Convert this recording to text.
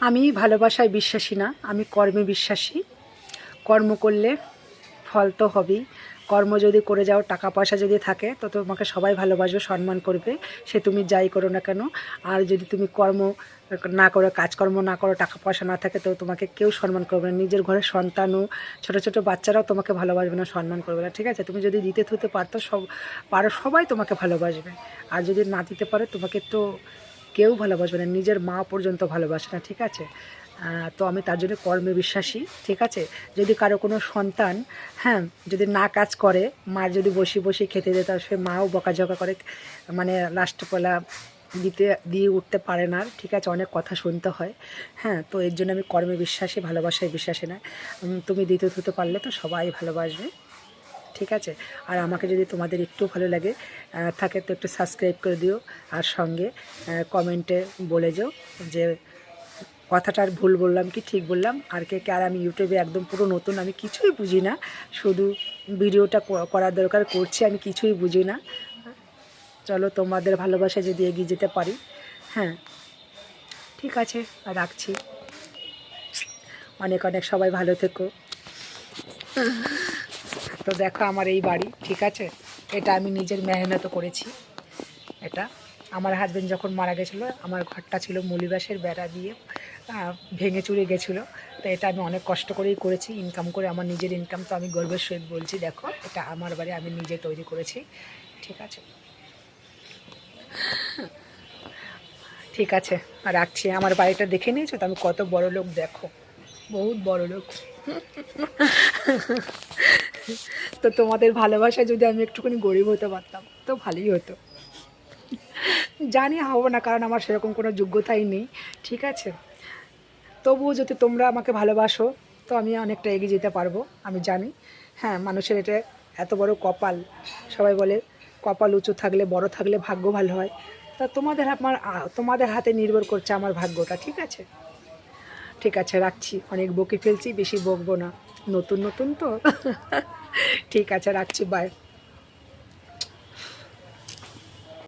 আমি ভালোবাসায় বিশ্বাসী না, আমি কর্মে বিশ্বাসী। কর্ম করলে ফল তো হবেই। কর্ম যদি করে যাও, টাকা পয়সা যদি থাকে, তো তোমাকে সবাই ভালোবাসবে, সম্মান করবে, সে তুমি যাই করো না কেন। আর যদি তুমি কর্ম না করো, কাজকর্ম না করো, টাকা পয়সা না থাকে, তো তোমাকে কেউ সম্মান করবে না। নিজের ঘরের সন্তানও, ছোটো ছোটো বাচ্চারাও তোমাকে ভালোবাসবে না, সম্মান করবে না, ঠিক আছে? তুমি যদি দিতে থুতে পারো, সবাই তোমাকে ভালোবাসবে। আর যদি না দিতে পারো, তোমাকে তো কেউ ভালোবাসবে না, নিজের মা পর্যন্ত ভালোবাসে না, ঠিক আছে? তো আমি তার জন্য কর্মে বিশ্বাসী, ঠিক আছে? যদি কারো কোনো সন্তান, হ্যাঁ, যদি না কাজ করে, মার যদি বসে বসে খেতে দেয়, তার সে মাও বকাঝকা করে, মানে লাস্টবেলা দিয়ে উঠতে পারে না, ঠিক আছে? অনেক কথা শুনতে হয়, হ্যাঁ। তো এর জন্য আমি কর্মে বিশ্বাসী, ভালোবাসায় বিশ্বাসী না। তুমি দিতে থুতে পারলে তো সবাই ভালোবাসবে, ঠিক আছে? আর আমাকে যদি তোমাদের একটু ভালো লাগে থাকে, তো একটু সাবস্ক্রাইব করে দিও, আর সঙ্গে কমেন্টে বলে যাও যে কথাটা আর ভুল বললাম কি ঠিক বললাম। আর কে কে, আর আমি ইউটিউবে একদম পুরো নতুন, আমি কিছুই বুঝি না, শুধু ভিডিওটা করার দরকার করছি, আমি কিছুই বুঝি না। চলো, তোমাদের ভালোবাসা যদি এগিয়ে যেতে পারি, হ্যাঁ, ঠিক আছে, রাখছি। অনেক অনেক সবাই ভালো থেকো। তো দেখো আমার এই বাড়ি, ঠিক আছে? এটা আমি নিজের মেহনত করেছি। এটা আমার হাজব্যান্ড যখন মারা গেছিলো, আমার ঘরটা ছিল মুলিবাসের বেড়া দিয়ে ভেঙে চুরে গেছিলো। তো এটা আমি অনেক কষ্ট করেই করেছি, ইনকাম করে, আমার নিজের ইনকাম। তো আমি গর্বের সহিত বলছি, দেখো এটা আমার বাড়ি, আমি নিজে তৈরি করেছি, ঠিক আছে? ঠিক আছে, রাখছি। আমার বাড়িটা দেখে নিয়েছো তো আমি কত বড় লোক, দেখো, বহুত বড় লোক। তো তোমাদের ভালোবাসায় যদি আমি একটুখানি গরিব হতে পারতাম, তো ভালোই হতো। জানি হবো না, কারণ আমার সেরকম কোনো যোগ্যতাই নেই, ঠিক আছে? তবুও যদি তোমরা আমাকে ভালোবাসো, তো আমি অনেকটা এগিয়ে যেতে পারবো, আমি জানি। হ্যাঁ, মানুষের এটা এত বড় কপাল, সবাই বলে কপাল উঁচু থাকলে, বড় থাকলে ভাগ্য ভালো হয়। তা তোমাদের হাতে নির্ভর করছে আমার ভাগ্যটা, ঠিক আছে? ঠিক আছে, রাখছি। অনেক বকে ফেলছি, বেশি বকবো না, নতুন নতুন তো। ঠিক আছে, রাখছি, বাই।